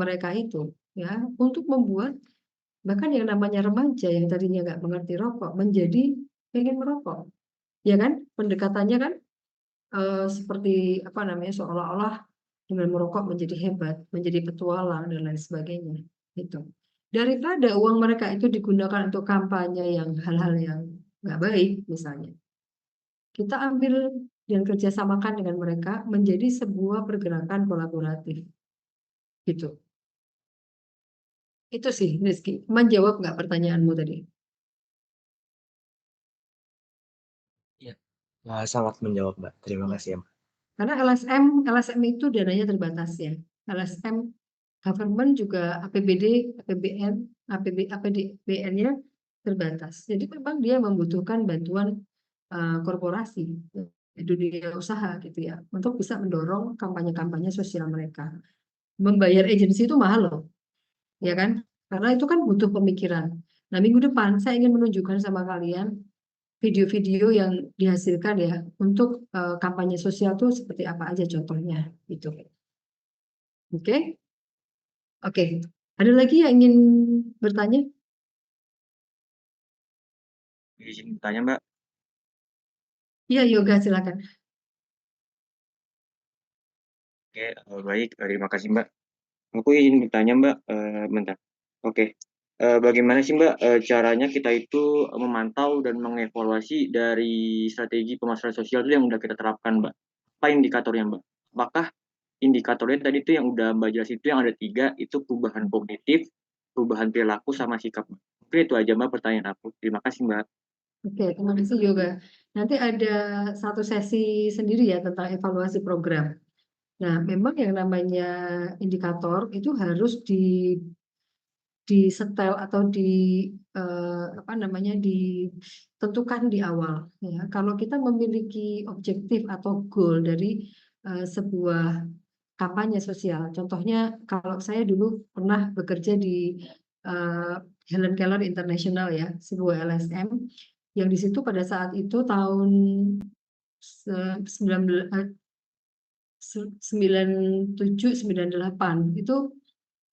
mereka itu, ya, untuk membuat bahkan yang namanya remaja yang tadinya nggak mengerti rokok menjadi pengen merokok, ya kan? Pendekatannya kan seperti apa namanya seolah-olah dengan merokok menjadi hebat, menjadi petualang dan lain sebagainya, gitu. Daripada uang mereka itu digunakan untuk kampanye yang hal-hal yang nggak baik misalnya, kita ambil dan kerjasamakan dengan mereka menjadi sebuah pergerakan kolaboratif, gitu. Itu sih, Rizky. Menjawab nggak pertanyaanmu tadi? Iya. Wah, sangat menjawab, Mbak. Terima kasih ya, Mbak. Karena LSM itu dananya terbatas ya. LSM government juga APBD, APBN, APBN-nya terbatas. Jadi memang dia membutuhkan bantuan korporasi dunia usaha gitu ya untuk bisa mendorong kampanye-kampanye sosial mereka. Membayar agensi itu mahal loh, ya kan? Karena itu kan butuh pemikiran. Nah, minggu depan saya ingin menunjukkan sama kalian video-video yang dihasilkan ya untuk kampanye sosial tuh seperti apa aja contohnya gitu. Oke? Oke. Ada lagi yang ingin bertanya? Izin bertanya, Mbak. Iya, Yoga silakan. Oke, baik. Terima kasih, Mbak. Aku izin bertanya, Mbak. Bentar. Oke. Bagaimana sih, Mbak, caranya kita itu memantau dan mengevaluasi dari strategi pemasaran sosial itu yang udah kita terapkan, Mbak? Apa indikatornya, Mbak? Apakah indikatornya tadi itu yang udah Mbak jelas itu yang ada 3, itu perubahan kognitif, perubahan perilaku, sama sikap, Mbak? Oke, itu aja, Mbak, pertanyaan aku. Terima kasih, Mbak. Oke, terima kasih Yoga. Nanti ada satu sesi sendiri ya tentang evaluasi program. Nah, memang yang namanya indikator itu harus disetel atau apa namanya ditentukan di awal ya. Kalau kita memiliki objektif atau goal dari sebuah kampanye sosial, contohnya kalau saya dulu pernah bekerja di eh, Helen Keller International ya, sebuah LSM yang di situ pada saat itu tahun 97-98 itu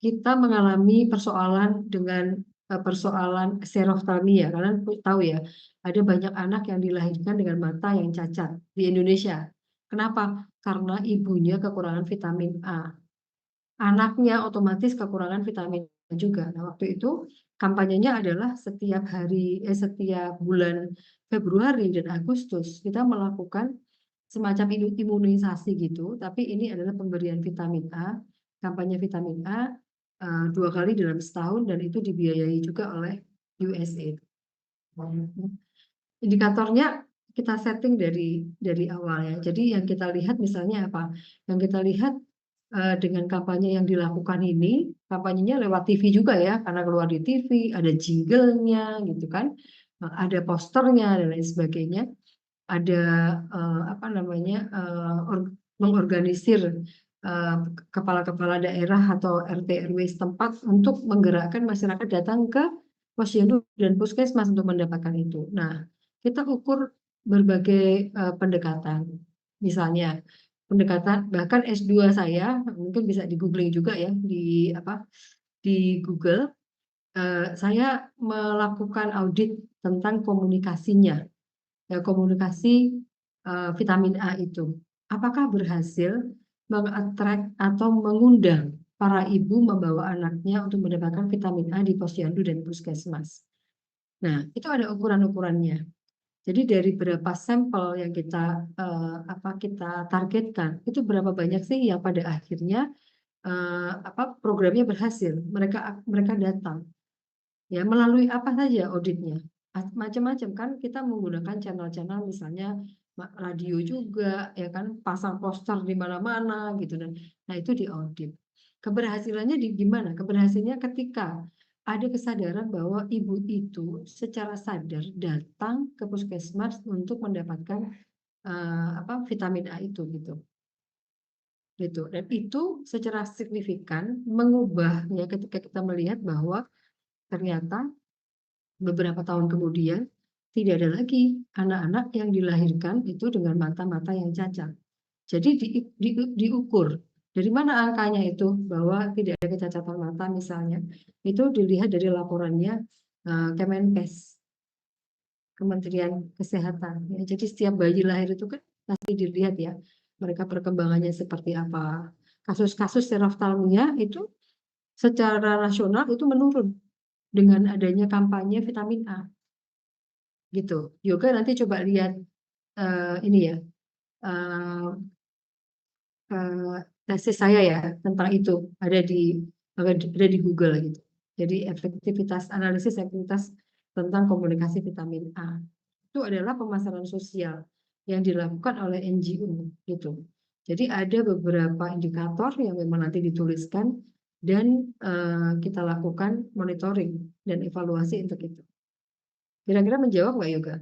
kita mengalami persoalan dengan persoalan xeroftalmia. Kalian tahu ya, ada banyak anak yang dilahirkan dengan mata yang cacat di Indonesia. Kenapa? Karena ibunya kekurangan vitamin A. Anaknya otomatis kekurangan vitamin A juga. Nah, waktu itu kampanyenya adalah setiap bulan Februari dan Agustus kita melakukan semacam imunisasi gitu, tapi ini adalah pemberian vitamin A, kampanye vitamin A 2 kali dalam setahun dan itu dibiayai juga oleh USAID. Indikatornya kita setting dari awal ya. Jadi yang kita lihat misalnya apa? Yang kita lihat dengan kampanye yang dilakukan ini, kampanyenya lewat TV juga ya, karena keluar di TV, ada jinglenya gitu kan, ada posternya dan lain sebagainya, ada apa namanya mengorganisir kepala-kepala daerah atau RT RW setempat untuk menggerakkan masyarakat datang ke posyandu dan puskesmas untuk mendapatkan itu. Nah, kita ukur berbagai pendekatan. Misalnya pendekatan bahkan S2 saya mungkin bisa di googling juga ya di apa di Google. Saya melakukan audit tentang komunikasinya, ya, komunikasi vitamin A itu. Apakah berhasil mengattract atau mengundang para ibu membawa anaknya untuk mendapatkan vitamin A di posyandu dan puskesmas. Nah, itu ada ukuran-ukurannya. Jadi dari berapa sampel yang kita targetkan, itu berapa banyak sih yang pada akhirnya programnya berhasil. Mereka mereka datang. Ya, melalui apa saja auditnya? Macam-macam kan kita menggunakan channel-channel misalnya radio juga ya kan pasang poster di mana-mana gitu dan nah itu diaudit. Keberhasilannya di gimana? Keberhasilannya ketika ada kesadaran bahwa ibu itu secara sadar datang ke puskesmas untuk mendapatkan vitamin A itu gitu. Gitu. Dan itu secara signifikan mengubah ya ketika kita melihat bahwa ternyata beberapa tahun kemudian, tidak ada lagi anak-anak yang dilahirkan itu dengan mata-mata yang cacat. Jadi diukur. Dari mana angkanya itu bahwa tidak ada kecacatan mata misalnya? Itu dilihat dari laporannya Kemenkes, Kementerian Kesehatan. Ya, jadi setiap bayi lahir itu kan pasti dilihat ya, mereka perkembangannya seperti apa. Kasus-kasus seroftalmia itu secara nasional itu menurun dengan adanya kampanye vitamin A gitu. Yoga nanti coba lihat ini ya, eh, tesis saya ya tentang itu ada di Google gitu. Jadi analisis efektivitas tentang komunikasi vitamin A itu adalah pemasaran sosial yang dilakukan oleh NGO gitu. Jadi ada beberapa indikator yang memang nanti dituliskan dan kita lakukan monitoring dan evaluasi untuk itu. Kira-kira menjawab nggak Yoga?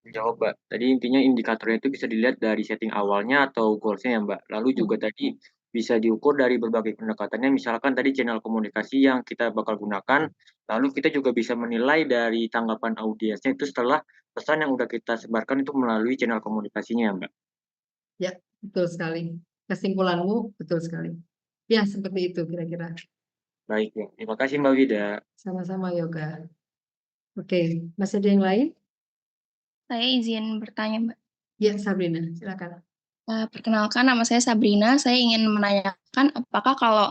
Menjawab, Mbak. Tadi intinya indikatornya itu bisa dilihat dari setting awalnya atau goals-nya ya, Mbak. Lalu juga tadi bisa diukur dari berbagai pendekatannya, misalkan tadi channel komunikasi yang kita bakal gunakan, lalu kita juga bisa menilai dari tanggapan audiensnya itu setelah pesan yang udah kita sebarkan itu melalui channel komunikasinya, Mbak. Ya, betul sekali. Kesimpulanmu betul sekali. Ya, seperti itu kira-kira. Baik, ya. Terima kasih Mbak Wida. Sama-sama Yoga. Oke, masih ada yang lain? Saya izin bertanya, Mbak. Ya, Sabrina, silakan. Perkenalkan, nama saya Sabrina. Saya ingin menanyakan apakah kalau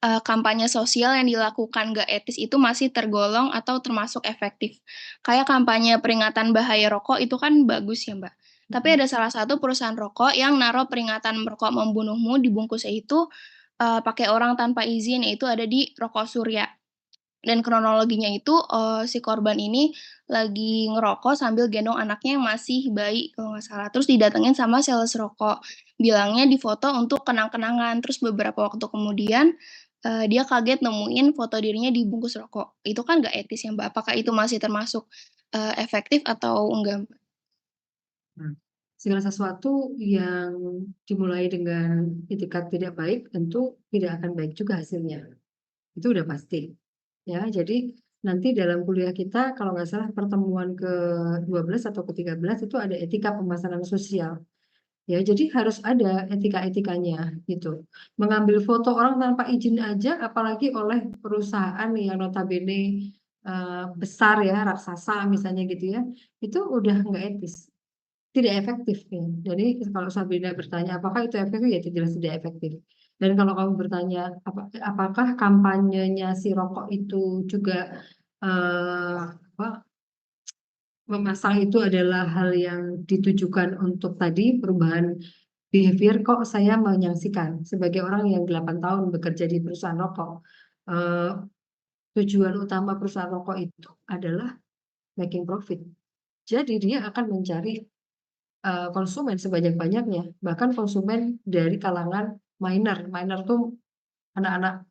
kampanye sosial yang dilakukan nggak etis itu masih tergolong atau termasuk efektif? Kayak kampanye peringatan bahaya rokok itu kan bagus ya, Mbak. Tapi ada salah satu perusahaan rokok yang naruh peringatan merokok membunuhmu di bungkusnya itu pakai orang tanpa izin, yaitu ada di Rokok Surya. Dan kronologinya itu, si korban ini lagi ngerokok sambil gendong anaknya yang masih bayi kalau nggak salah, terus didatengin sama sales rokok, bilangnya difoto untuk kenang-kenangan, terus beberapa waktu kemudian, dia kaget nemuin foto dirinya di bungkus rokok. Itu kan nggak etis ya, Mbak, apakah itu masih termasuk, efektif atau enggak, Mbak? Nah, segala sesuatu yang dimulai dengan itikat tidak baik tentu tidak akan baik juga hasilnya. Itu udah pasti. Ya, jadi nanti dalam kuliah kita kalau nggak salah pertemuan ke-12 atau ke-13 itu ada etika pemasaran sosial. Ya, jadi harus ada etika-etikanya gitu. Mengambil foto orang tanpa izin aja, apalagi oleh perusahaan yang notabene besar ya, raksasa misalnya gitu ya, itu udah nggak etis, tidak efektif ya. Jadi kalau Sabrina bertanya apakah itu efektif, ya itu jelas tidak efektif. Dan kalau kamu bertanya apakah kampanyenya si rokok itu juga apa, memasang itu adalah hal yang ditujukan untuk tadi perubahan behavior, kok saya menyaksikan sebagai orang yang 8 tahun bekerja di perusahaan rokok, eh, tujuan utama perusahaan rokok itu adalah making profit. Jadi dia akan mencari konsumen sebanyak-banyaknya, bahkan konsumen dari kalangan minor. Minor tuh anak-anak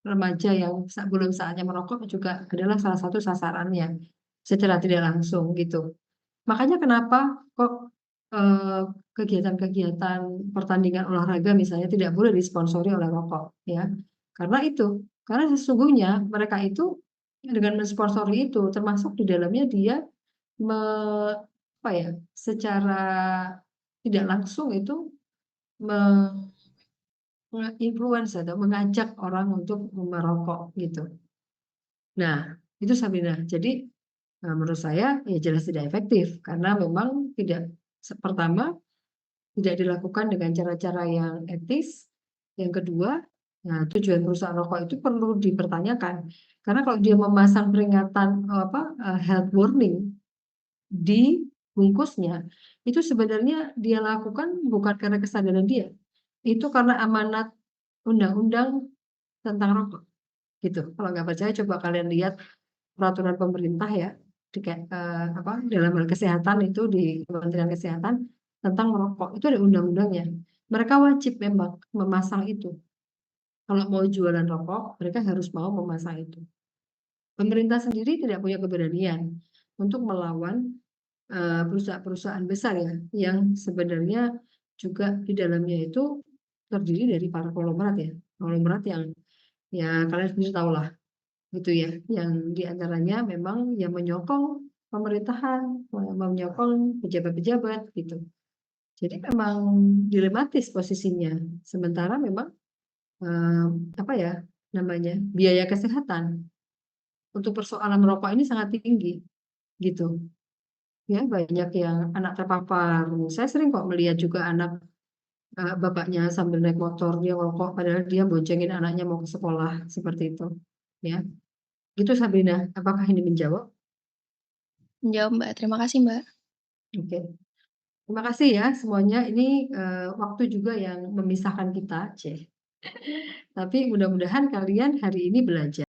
remaja yang belum saatnya merokok juga adalah salah satu sasarannya secara tidak langsung gitu. Makanya kenapa kok kegiatan-kegiatan pertandingan olahraga misalnya tidak boleh disponsori oleh rokok ya. Karena itu, karena sesungguhnya mereka itu dengan mensponsori itu termasuk di dalamnya dia me, apa ya, secara tidak langsung itu influence atau mengajak orang untuk merokok gitu. Nah, itu Sabrina. Jadi menurut saya ya jelas tidak efektif karena memang tidak pertama tidak dilakukan dengan cara-cara yang etis. Yang kedua, nah, tujuan perusahaan rokok itu perlu dipertanyakan. Karena kalau dia memasang peringatan health warning di bungkusnya, itu sebenarnya dia lakukan bukan karena kesadaran dia. Itu karena amanat undang-undang tentang rokok gitu. Kalau nggak percaya coba kalian lihat peraturan pemerintah ya dalam hal kesehatan itu di Kementerian Kesehatan tentang merokok itu ada undang-undangnya. Mereka wajib memang memasang itu. Kalau mau jualan rokok, mereka harus mau memasang itu. Pemerintah sendiri tidak punya keberanian untuk melawan perusahaan-perusahaan besar ya, yang sebenarnya juga di dalamnya itu terdiri dari para konglomerat ya, konglomerat yang ya kalian sendiri tahu lah gitu ya, yang diantaranya memang yang menyokong pemerintahan, menyokong pejabat-pejabat gitu. Jadi memang dilematis posisinya. Sementara memang, apa ya namanya, biaya kesehatan untuk persoalan merokok ini sangat tinggi, gitu. Ya, banyak yang anak terpapar. Saya sering kok melihat juga anak, bapaknya sambil naik motor dia ngerokok, padahal dia boncengin anaknya mau ke sekolah, seperti itu, ya. Gitu Sabrina, apakah ini menjawab? Menjawab, Mbak. Terima kasih, Mbak. Oke. Terima kasih ya semuanya. Ini, waktu juga yang memisahkan kita, Tapi mudah-mudahan kalian hari ini belajar.